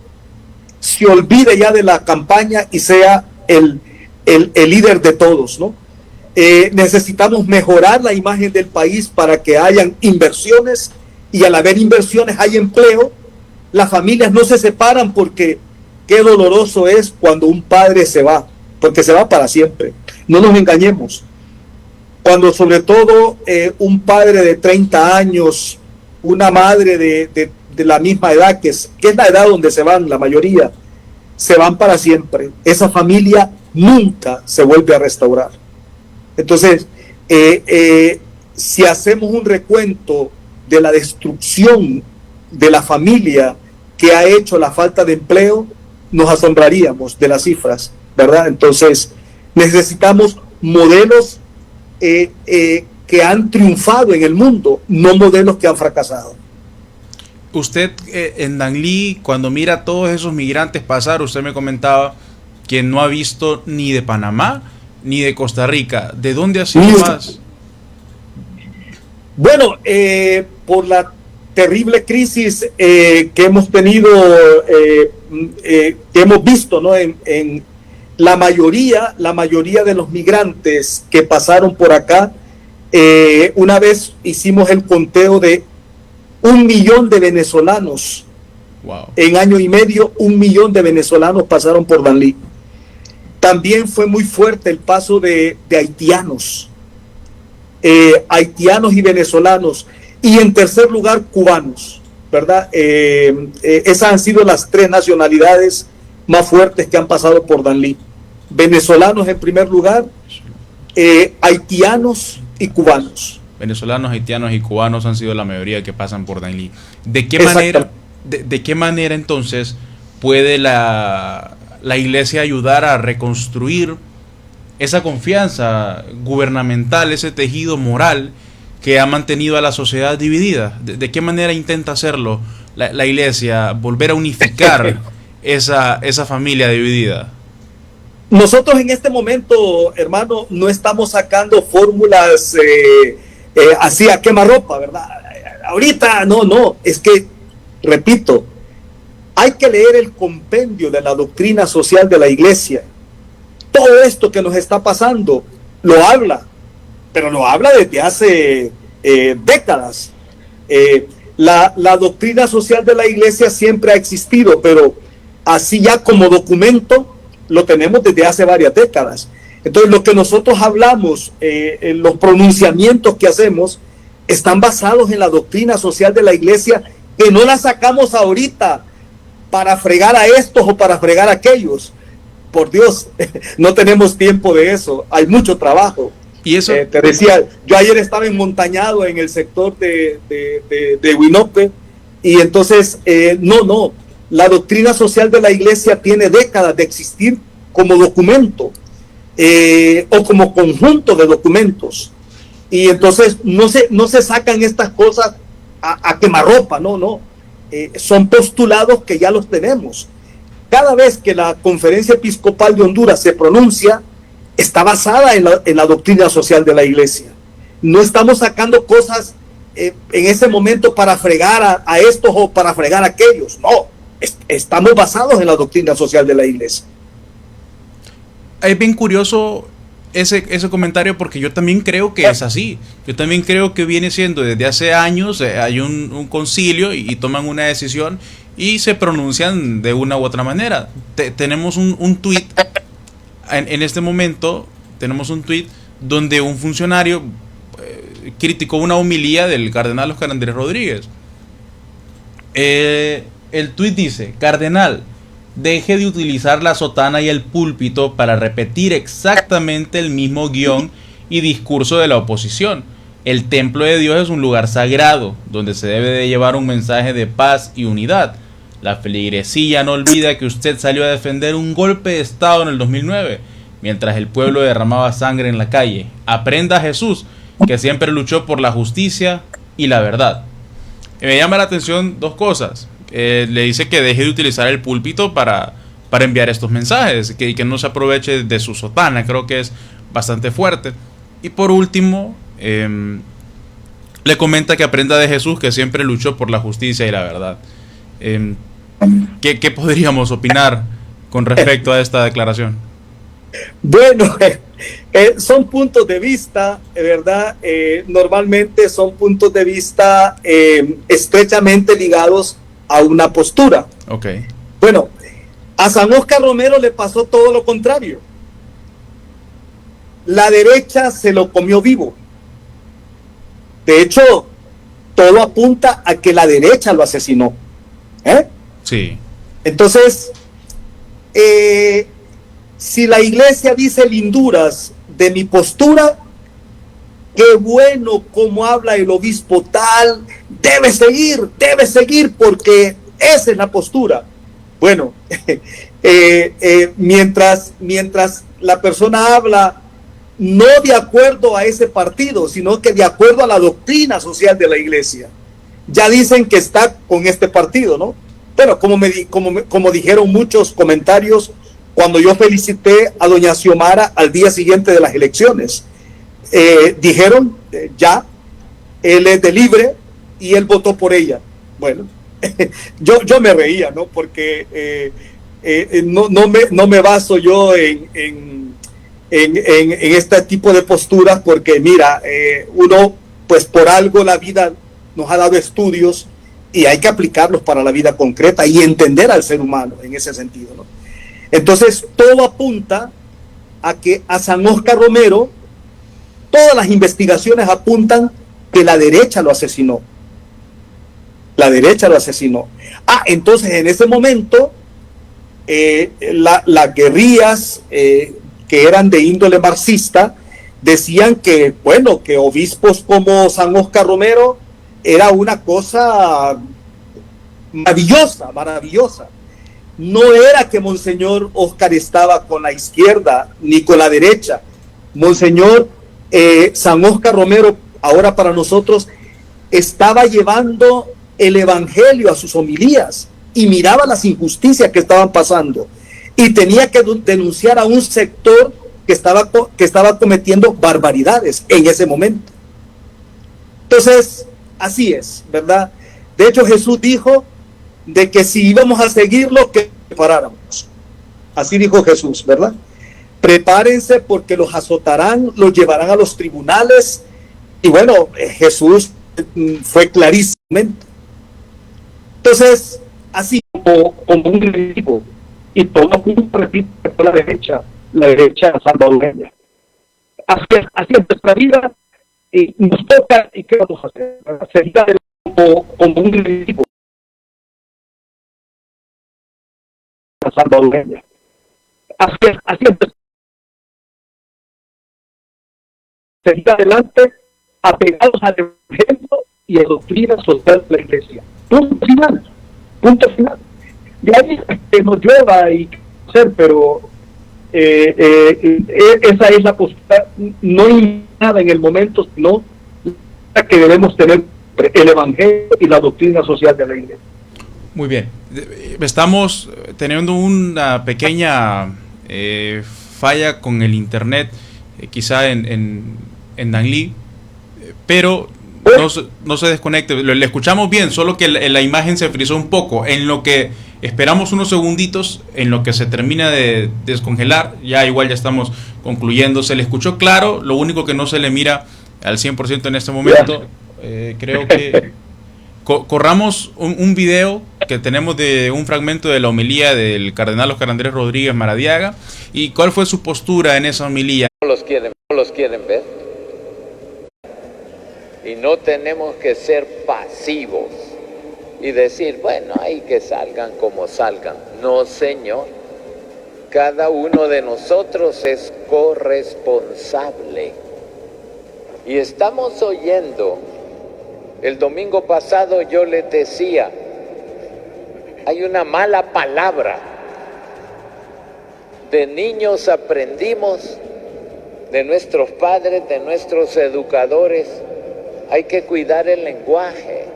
se olvide ya de la campaña y sea el líder de todos, ¿no? Necesitamos mejorar la imagen del país para que hayan inversiones y al haber inversiones hay empleo. Las familias no se separan porque qué doloroso es cuando un padre se va, porque se va para siempre. No nos engañemos. Cuando sobre todo un padre de 30 años, una madre de la misma edad, que es la edad donde se van la mayoría, se van para siempre. Esa familia nunca se vuelve a restaurar. Entonces, si hacemos un recuento de la destrucción de la familia que ha hecho la falta de empleo, nos asombraríamos de las cifras, ¿verdad? Entonces, necesitamos modelos que han triunfado en el mundo, no modelos que han fracasado. Usted en Danlí, cuando mira a todos esos migrantes pasar, usted me comentaba que no ha visto ni de Panamá ni de Costa Rica. ¿De dónde ha sido más? Bueno, por la terrible crisis que hemos tenido, que hemos visto, ¿no? En la mayoría de los migrantes que pasaron por acá, una vez hicimos el conteo de 1 millón de venezolanos. Wow. En año y medio, 1 millón de venezolanos pasaron por Danlí. También fue muy fuerte el paso de haitianos, haitianos y venezolanos, y en tercer lugar cubanos, ¿verdad? Esas han sido las tres nacionalidades más fuertes que han pasado por Danlí. Venezolanos en primer lugar, haitianos y cubanos. Venezolanos, haitianos y cubanos han sido la mayoría que pasan por Danlí. ¿De qué manera entonces puede la iglesia ayudar a reconstruir esa confianza gubernamental, ese tejido moral que ha mantenido a la sociedad dividida? ¿De qué manera intenta hacerlo la iglesia, volver a unificar esa familia dividida? Nosotros en este momento, hermano, no estamos sacando fórmulas así a quemarropa, ¿verdad? Ahorita, no, es que, repito, hay que leer el compendio de la doctrina social de la iglesia. Todo esto que nos está pasando lo habla, pero lo habla desde hace décadas. La doctrina social de la iglesia siempre ha existido, pero así ya como documento lo tenemos desde hace varias décadas. Entonces lo que nosotros hablamos, los pronunciamientos que hacemos, están basados en la doctrina social de la iglesia, que no la sacamos ahorita para fregar a estos o para fregar a aquellos. Por Dios, no tenemos tiempo de eso, hay mucho trabajo. Y eso, te decía, yo ayer estaba enmontañado en el sector de Huinope, y entonces, la doctrina social de la iglesia tiene décadas de existir como documento, o como conjunto de documentos, y entonces no se sacan estas cosas a quemarropa, son postulados que ya los tenemos. Cada vez que la Conferencia Episcopal de Honduras se pronuncia, está basada en la doctrina social de la iglesia. No estamos sacando cosas en ese momento para fregar a estos o para fregar a aquellos. No, estamos basados en la doctrina social de la iglesia. Es bien curioso ese comentario, porque yo también creo que es así. Yo también creo que viene siendo desde hace años, hay un concilio y toman una decisión y se pronuncian de una u otra manera. Tenemos un tuit, en este momento, tenemos un tuit donde un funcionario criticó una homilía del cardenal Óscar Andrés Rodríguez. El tuit dice: Cardenal, deje de utilizar la sotana y el púlpito para repetir exactamente el mismo guión y discurso de la oposición. El templo de Dios es un lugar sagrado, donde se debe de llevar un mensaje de paz y unidad. La feligresía no olvida que usted salió a defender un golpe de Estado en el 2009, mientras el pueblo derramaba sangre en la calle. Aprenda a Jesús, que siempre luchó por la justicia y la verdad. Me llama la atención dos cosas. Le dice que deje de utilizar el púlpito para enviar estos mensajes, que no se aproveche de su sotana. Creo que es bastante fuerte. Y por último, le comenta que aprenda de Jesús, que siempre luchó por la justicia y la verdad. ¿Qué podríamos opinar con respecto a esta declaración? Bueno, son puntos de vista, ¿verdad? Normalmente son puntos de vista estrechamente ligados a una postura. Okay. Bueno, a San Óscar Romero le pasó todo lo contrario. La derecha se lo comió vivo. De hecho, todo apunta a que la derecha lo asesinó. Sí. Entonces, si la iglesia dice linduras de mi postura, qué bueno como habla el obispo tal, debe seguir porque esa es la postura. Bueno, mientras la persona habla no de acuerdo a ese partido, sino que de acuerdo a la doctrina social de la iglesia, ya dicen que está con este partido, ¿no? Pero como dijeron muchos comentarios cuando yo felicité a doña Xiomara al día siguiente de las elecciones, dijeron ya, él es de Libre y él votó por ella. Bueno, yo me reía, ¿no? Porque no me baso yo en este tipo de posturas, porque mira, uno pues por algo la vida nos ha dado estudios y hay que aplicarlos para la vida concreta y entender al ser humano en ese sentido, ¿no? Entonces todo apunta a que a San Óscar Romero, todas las investigaciones apuntan que la derecha lo asesinó. La derecha lo asesinó. Entonces en ese momento las guerrillas que eran de índole marxista decían que, bueno, que obispos como San Óscar Romero era una cosa maravillosa, maravillosa. No era que Monseñor Óscar estaba con la izquierda ni con la derecha. Monseñor San Óscar Romero, ahora para nosotros, estaba llevando el evangelio a sus homilías y miraba las injusticias que estaban pasando y tenía que denunciar a un sector que estaba cometiendo barbaridades en ese momento. Entonces, así es, ¿verdad? De hecho, Jesús dijo de que si íbamos a seguirlo, que paráramos. Así dijo Jesús, ¿verdad? Prepárense porque los azotarán, los llevarán a los tribunales. Y bueno, Jesús fue clarísimo. Entonces, así como un equipo, y todo el mundo repite por la derecha salvadoreña. Así es nuestra vida, y nos toca, y qué vamos a hacer, seguir adelante como un equipo salvadoreña. Así es seguir adelante, apegados al evangelio y a la doctrina social de la Iglesia. Punto final. De ahí que nos lleva y hacer, pero esa es la postura. No hay nada en el momento, sino que debemos tener el evangelio y la doctrina social de la Iglesia. Muy bien. Estamos teniendo una pequeña falla con el internet, quizá en Danlí, pero no se desconecte. Le escuchamos bien, solo que la imagen se frizó un poco. En lo que esperamos unos segunditos, en lo que se termina de descongelar, ya estamos concluyendo. Se le escuchó claro, lo único que no se le mira al 100% en este momento. Creo que corramos un video que tenemos de un fragmento de la homilía del cardenal Óscar Andrés Rodríguez Maradiaga. ¿Y cuál fue su postura en esa homilía? No los quieren ver. Y no tenemos que ser pasivos y decir, bueno, hay que salgan como salgan. No, señor. Cada uno de nosotros es corresponsable. Y estamos oyendo, el domingo pasado yo les decía, hay una mala palabra. De niños aprendimos, de nuestros padres, de nuestros educadores, hay que cuidar el lenguaje.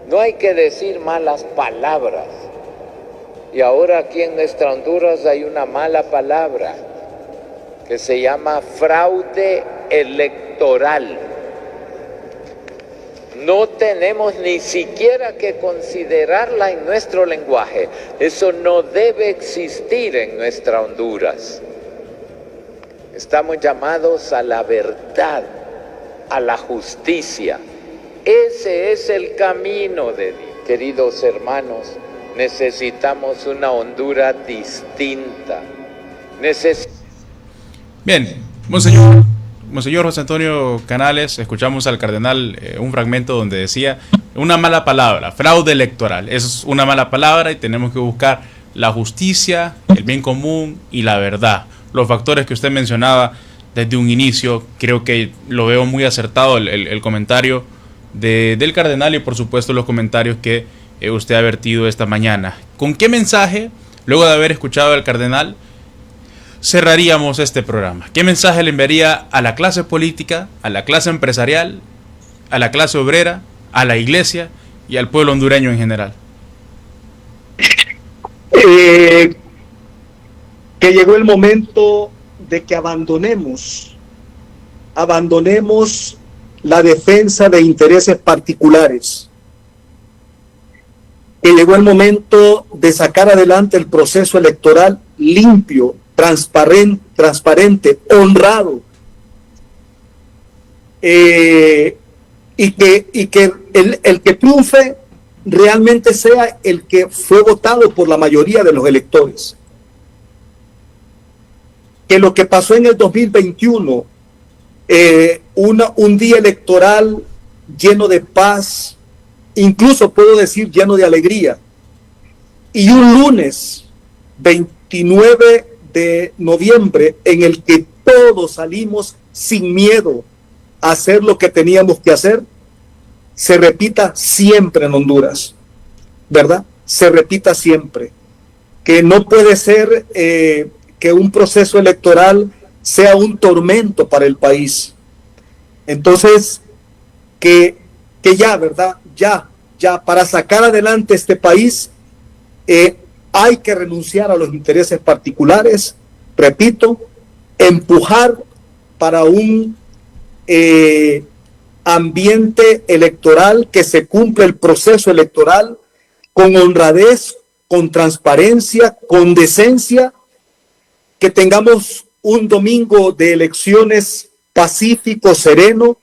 No hay que decir malas palabras. Y ahora aquí en nuestra Honduras hay una mala palabra que se llama fraude electoral. No tenemos ni siquiera que considerarla en nuestro lenguaje. Eso no debe existir en nuestra Honduras. Estamos llamados a la verdad, a la justicia. Ese es el camino de Dios. Queridos hermanos, necesitamos una Honduras distinta. Bien, Monseñor José Antonio Canales, escuchamos al cardenal un fragmento donde decía una mala palabra, fraude electoral. Es una mala palabra y tenemos que buscar la justicia, el bien común y la verdad. Los factores que usted mencionaba desde un inicio, creo que lo veo muy acertado el comentario del cardenal y por supuesto los comentarios que usted ha vertido esta mañana. ¿Con qué mensaje, luego de haber escuchado al cardenal, cerraríamos este programa? ¿Qué mensaje le enviaría a la clase política, a la clase empresarial, a la clase obrera, a la iglesia y al pueblo hondureño en general? Que llegó el momento de que abandonemos la defensa de intereses particulares. Que llegó el momento de sacar adelante el proceso electoral limpio, transparente, honrado, y que el que triunfe realmente sea el que fue votado por la mayoría de los electores. que lo que pasó en el 2021, un día electoral lleno de paz, incluso puedo decir lleno de alegría, y un lunes 29 de noviembre en el que todos salimos sin miedo a hacer lo que teníamos que hacer, se repita siempre en Honduras, ¿verdad? Se repita siempre. Que no puede ser que un proceso electoral sea un tormento para el país. Entonces, que ya, ¿verdad? Ya, para sacar adelante este país, hay que renunciar a los intereses particulares, repito, empujar para un ambiente electoral, que se cumpla el proceso electoral con honradez, con transparencia, con decencia, que tengamos un domingo de elecciones pacífico, sereno,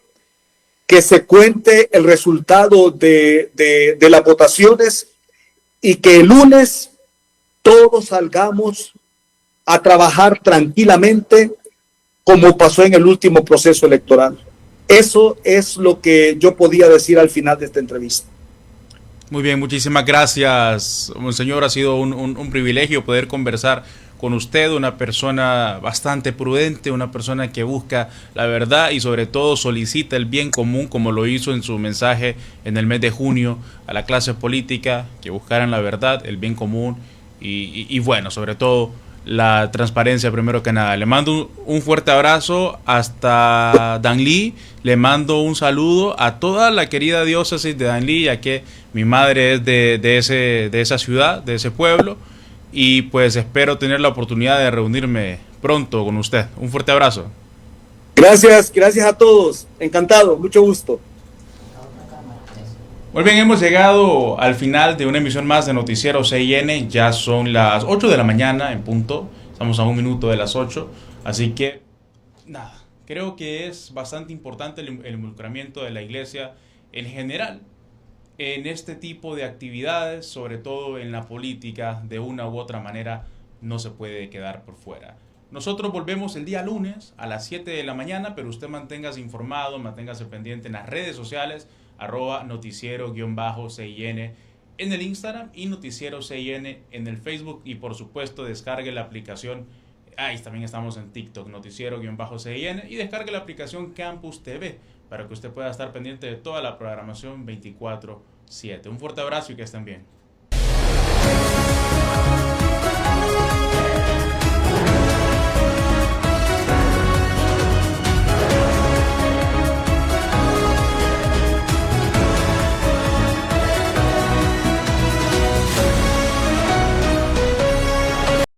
que se cuente el resultado de las votaciones y que el lunes todos salgamos a trabajar tranquilamente como pasó en el último proceso electoral. Eso es lo que yo podía decir al final de esta entrevista. Muy bien, muchísimas gracias, monseñor. Ha sido un privilegio poder conversar con usted, una persona bastante prudente, una persona que busca la verdad y sobre todo solicita el bien común, como lo hizo en su mensaje en el mes de junio a la clase política, que buscaran la verdad, el bien común y bueno, sobre todo la transparencia primero que nada. Le mando un fuerte abrazo hasta Danlí, le mando un saludo a toda la querida diócesis de Danlí, ya que mi madre es de esa ciudad, de ese pueblo, y pues espero tener la oportunidad de reunirme pronto con usted. Un fuerte abrazo. Gracias a todos, encantado, mucho gusto. Muy bien, hemos llegado al final de una emisión más de Noticiero CIN. Ya son las 8 de la mañana en punto. Estamos a un minuto de las 8. Así que, nada, creo que es bastante importante el involucramiento de la iglesia en general en este tipo de actividades, sobre todo en la política. De una u otra manera no se puede quedar por fuera. Nosotros volvemos el día lunes a las 7 de la mañana, pero usted manténgase informado, manténgase pendiente en las redes sociales, @noticiero_CIN en el Instagram y Noticiero CIN en el Facebook, y por supuesto descargue la aplicación, también estamos en TikTok, Noticiero_CIN, y descargue la aplicación Campus TV para que usted pueda estar pendiente de toda la programación 24/7. Un fuerte abrazo y que estén bien.